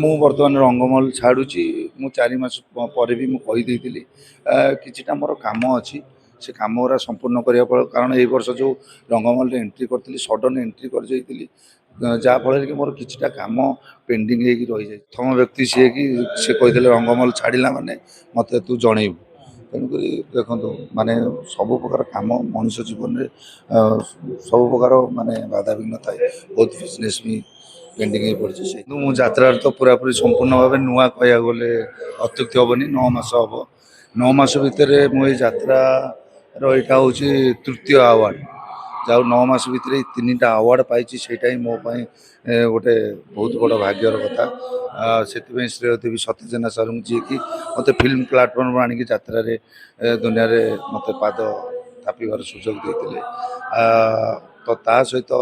ମୁଁ ବର୍ତ୍ତମାନ ରଙ୍ଗମହଲ ଛାଡ଼ୁଛି। ମୁଁ 4 ମାସ ପରେ ବି ମୁଁ କହିଦେଇଥିଲି କିଛିଟା ମୋର କାମ ଅଛି, ସେ କାମ ଗୁରା ସମ୍ପୂର୍ଣ୍ଣ କରିବା ପରେ, କାରଣ ଏଇ ବର୍ଷ ଯେଉଁ ରଙ୍ଗମହଲରେ ଏଣ୍ଟ୍ରି କରିଥିଲି ସଡନ୍ ଏଣ୍ଟ୍ରି କରିଯାଇଥିଲି, ଯାହାଫଳରେ କି ମୋର କିଛିଟା କାମ ପେଣ୍ଡିଂ ହେଇକି ରହିଯାଇଛି। ପ୍ରଥମ ବ୍ୟକ୍ତି ସିଏ କି ସେ କହିଥିଲେ ରଙ୍ଗମହଲ ଛାଡ଼ିଲା ମାନେ ମୋତେ ତୁ ଜଣେଇବୁ। ତେଣୁକରି ଦେଖନ୍ତୁ, ମାନେ ସବୁ ପ୍ରକାର କାମ ମଣିଷ ଜୀବନରେ ସବୁ ପ୍ରକାର ମାନେ ବାଧାବିଘ୍ନ ଥାଏ, ବହୁତ ବିଜନେସ୍ ବି ପେଣ୍ଡିଂ ହେଇ ପଡ଼ିଛି। ସେ ମୁଁ ଯାତ୍ରାରେ ତ ପୁରାପୁରି ସମ୍ପୂର୍ଣ୍ଣ ଭାବେ ନୂଆ କହିବାକୁ ଗଲେ ଅତ୍ୟୁକ୍ତି ହେବନି। 9 ମାସ ହେବ। 9 ମାସ ଭିତରେ ମୁଁ ଏଇ ଯାତ୍ରାର ଏଇଟା ହେଉଛି ତୃତୀୟ ଆୱାର୍ଡ଼। ଯାଉ 9 ମାସ ଭିତରେ 3ଟା ଆୱାର୍ଡ଼ ପାଇଛି, ସେଇଟା ହିଁ ମୋ ପାଇଁ ଗୋଟେ ବହୁତ ବଡ଼ ଭାଗ୍ୟର କଥା। ସେଥିପାଇଁ ଶ୍ରେୟ ଦେବି ସତ୍ୟଜେନା ସାର୍ଙ୍କୁ, ଯିଏକି ମୋତେ ଫିଲ୍ମ ପ୍ଲାଟଫର୍ମରୁ ଆଣିକି ଯାତ୍ରାରେ ଦୁନିଆରେ ମୋତେ ପାଦ ଥାପିବାର ସୁଯୋଗ ଦେଇଥିଲେ। ତ ତା ସହିତ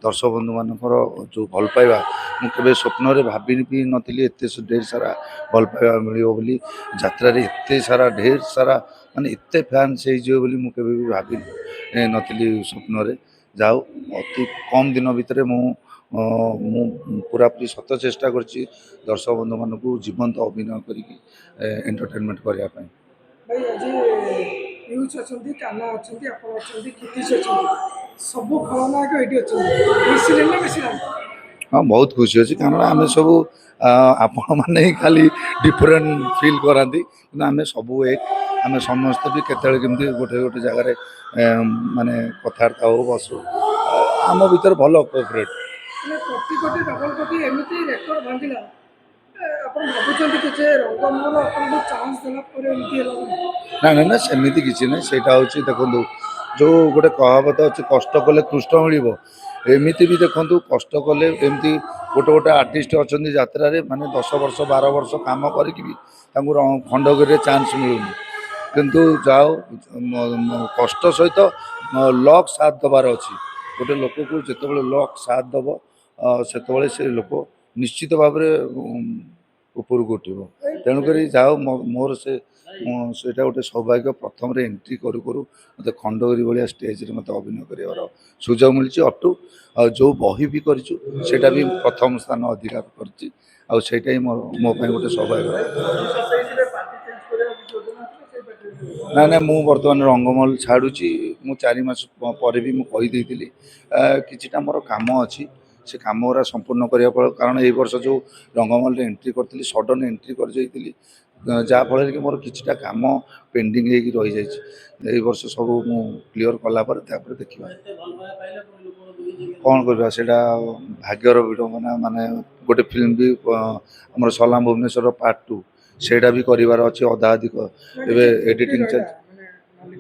ଦର୍ଶକ ବନ୍ଧୁମାନଙ୍କର ଯେଉଁ ଭଲ ପାଇବା, ମୁଁ କେବେ ସ୍ୱପ୍ନରେ ଭାବି ବି ନଥିଲି ଏତେ ଢେର ସାରା ଭଲ ପାଇବା ମିଳିବ ବୋଲି। ଯାତ୍ରାରେ ଏତେ ସାରା ଢେର ସାରା ମାନେ ଏତେ ଫ୍ୟାନ୍ସ ହେଇଯିବ ବୋଲି ମୁଁ କେବେ ବି ଭାବି ନଥିଲି ସ୍ୱପ୍ନରେ। ଯାଉ ଅତି କମ୍ ଦିନ ଭିତରେ ମୁଁ ପୁରାପୁରି ସତ ଚେଷ୍ଟା କରିଛି ଦର୍ଶକ ବନ୍ଧୁମାନଙ୍କୁ ଜୀବନ୍ତ ଅଭିନୟ କରିକି ଏଣ୍ଟରଟେନମେଣ୍ଟ କରିବା ପାଇଁ। ଭାଇ ଆଜି ନ୍ୟୁଜ୍ ଅଛନ୍ତି, କାହ୍ନା ଅଛନ୍ତି, ଆପଣ ଅଛନ୍ତି, କ୍ଷିତିଶ ଅଛନ୍ତି, ସବୁ ଖଳନାୟକ ଏଇଠି ଅଛନ୍ତି। ମିଶିଲେ ନା ମିଶିନାହାନ୍ତି? ହଁ, ବହୁତ ଖୁସି ଅଛି, କାରଣ ଆମେ ସବୁ ଆପଣମାନେ ହିଁ ଖାଲି ଡିଫରେଣ୍ଟ ଫିଲ୍ କରାନ୍ତି, କିନ୍ତୁ ଆମେ ସବୁ ଆମେ ସମସ୍ତେ ବି କେତେବେଳେ କେମିତି ଗୋଟେ ଗୋଟେ ଜାଗାରେ ମାନେ କଥାବାର୍ତ୍ତା ହଉ, ବସୁ। ଆମ ଭିତରେ ଭଲ କୋଅପରେଟ୍। ମାନେ କୋଟି କୋଟି ଡବଲ କୋଟି ଏମିତି ରେକର୍ଡ ଭାଙ୍ଗିଲା, ଆପଣ ଭାବୁଛନ୍ତି କି ଯେ ରଙ୍ଗମହଲ ଆପଣଙ୍କୁ ଚାନ୍ସ ଦେଲା ପରେ ଏମିତି ହେଲା ବୋଲି? ନା, ସେମିତି କିଛି ନାହିଁ। ସେଇଟା ହେଉଛି, ଦେଖନ୍ତୁ, ଯେଉଁ ଗୋଟେ କହାବତ ଅଛି, କଷ୍ଟ କଲେ କୃଷ୍ଣ ମିଳିବ। ଏମିତି ବି ଦେଖନ୍ତୁ, କଷ୍ଟ କଲେ ଏମିତି ଗୋଟେ ଆର୍ଟିଷ୍ଟ ଅଛନ୍ତି ଯାତ୍ରାରେ, ମାନେ 10 ବର୍ଷ 12 ବର୍ଷ କାମ କରିକି ବି ତାଙ୍କୁ ଖଣ୍ଡଗିରିରେ ଚାନ୍ସ ମିଳୁନି। କିନ୍ତୁ ଯାଉ କଷ୍ଟ ସହିତ ଲକ୍ ସାଥ ଦେବାର ଅଛି। ଗୋଟେ ଲୋକକୁ ଯେତେବେଳେ ଲକ୍ ସାଥ ଦେବ, ସେତେବେଳେ ସେ ଲୋକ ନିଶ୍ଚିତ ଭାବରେ ଉପରକୁ ଉଠିବ। ତେଣୁକରି ଯାଉ ମୋର ସେଇଟା ଗୋଟେ ସୌଭାଗ୍ୟ। ପ୍ରଥମରେ ଏଣ୍ଟ୍ରି କରୁ କରୁ ମୋତେ ଖଣ୍ଡଗିରି ଭଳିଆ ଷ୍ଟେଜରେ ମୋତେ ଅଭିନୟ କରିବାର ସୁଯୋଗ ମିଳିଛି। ଆଉ ଯେଉଁ ବହି ବି କରିଛୁ ସେଇଟା ବି ପ୍ରଥମ ସ୍ଥାନ ଅଧିକାର କରିଛି। ଆଉ ସେଇଟା ହିଁ ମୋ ପାଇଁ ଗୋଟେ ସୌଭାଗ୍ୟ। ନା, ମୁଁ ବର୍ତ୍ତମାନ ରଙ୍ଗମହଲ ଛାଡ଼ୁଛି। ମୁଁ 4 ମାସ ପରେ ବି ମୁଁ କହିଦେଇଥିଲି କିଛିଟା ମୋର କାମ ଅଛି, ସେ କାମ ଗୁରା ସମ୍ପୂର୍ଣ୍ଣ କରିବା ପରେ, କାରଣ ଏଇ ବର୍ଷ ଯେଉଁ ରଙ୍ଗମହଲରେ ଏଣ୍ଟ୍ରି କରିଥିଲି ସଡନ୍ ଏଣ୍ଟ୍ରି କରିଯାଇଥିଲି, ଯାହାଫଳରେ କି ମୋର କିଛିଟା କାମ ପେଣ୍ଡିଂ ହେଇକି ରହିଯାଇଛି। ଏଇ ବର୍ଷ ସବୁ ମୁଁ କ୍ଲିଅର କଲା ପରେ ତାପରେ ଦେଖିବା କ'ଣ କରିବା। ସେଇଟା ଭାଗ୍ୟର ବିଡ଼ମ୍ବନା। ମାନେ ଗୋଟେ ଫିଲ୍ମ ବି ଆମର ସଲାମ ଭୁବନେଶ୍ୱର ପାର୍ଟ 2 ସେଇଟା ବି କରିବାର ଅଛି, ଅଧା ଅଧିକ ଏବେ ଏଡିଟିଂ ଚାଲିଛି।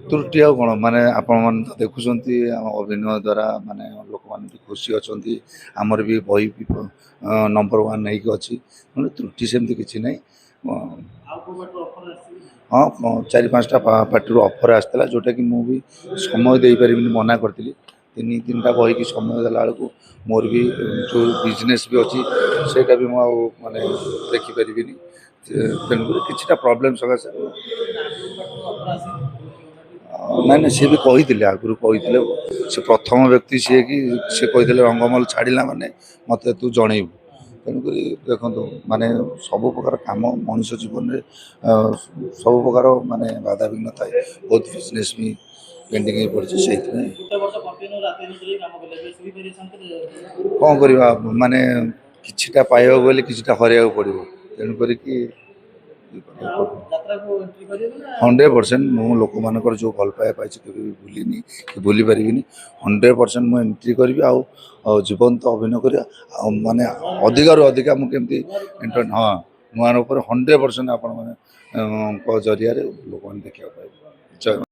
ତ୍ରୁଟି ଆଉ କ'ଣ, ମାନେ ଆପଣମାନେ ତ ଦେଖୁଛନ୍ତି ଆମ ଅଭିନୟ ଦ୍ୱାରା ମାନେ ଲୋକମାନେ ବି ଖୁସି ଅଛନ୍ତି। ଆମର ବି ବହି ବି ନମ୍ବର 1 ହେଇକି ଅଛି। ମାନେ ତ୍ରୁଟି ସେମିତି କିଛି ନାହିଁ। ହଁ, 4-5ଟା ପାର୍ଟିରୁ ଅଫର୍ ଆସିଥିଲା, ଯେଉଁଟାକି ମୁଁ ବି ସମୟ ଦେଇପାରିବିନି, ମନା କରିଥିଲି। 3ଟା ବହିକି ସମୟ ଦେଲା ବେଳକୁ ମୋର ବି ଯେଉଁ ବିଜନେସ୍ ବି ଅଛି ସେଇଟା ବି ମୁଁ ଆଉ ମାନେ ଦେଖିପାରିବିନି। ତେଣୁକରି କିଛିଟା ପ୍ରୋବ୍ଲେମ୍ ସକାଶେ ନାଇଁ, ସିଏ ବି କହିଥିଲେ, ଆଗରୁ କହିଥିଲେ। ସେ ପ୍ରଥମ ବ୍ୟକ୍ତି ସିଏ କି ସେ କହିଥିଲେ ରଙ୍ଗମହଲ ଛାଡ଼ିଲା ମାନେ ମୋତେ ତୁ ଜଣେଇବୁ। ତେଣୁକରି ଦେଖନ୍ତୁ, ମାନେ ସବୁ ପ୍ରକାର କାମ ମଣିଷ ଜୀବନରେ ସବୁ ପ୍ରକାର ମାନେ ବାଧାବିଘ୍ନ ଥାଏ, ବହୁତ ବିଜନେସ୍ ବି ପେଣ୍ଡିଂ ହେଇ ପଡ଼ିଛି। ସେଇଥିପାଇଁ କ'ଣ କରିବା, ମାନେ କିଛିଟା ପାଇବାକୁ ଗଲେ କିଛିଟା ହରାଇବାକୁ ପଡ଼ିବ। ତେଣୁକରିକି 100% ମୁଁ ଲୋକମାନଙ୍କର ଯେଉଁ ଭଲ ପାଇବା ପାଇଛି କେବେ ବି ଭୁଲିନି କି ଭୁଲି ପାରିବିନି। 100% ମୁଁ ଏଣ୍ଟ୍ରି କରିବି, ଆଉ ଜୀବନ୍ତ ଅଭିନୟ କରିବା। ଆଉ ମାନେ ଅଧିକାରୁ ଅଧିକା ମୁଁ କେମିତି ହଁ, ନୂଆ ଉପରେ 100% ଆପଣମାନଙ୍କ ଜରିଆରେ ଲୋକମାନେ ଦେଖିବାକୁ ପାଇବେ। ଜୟ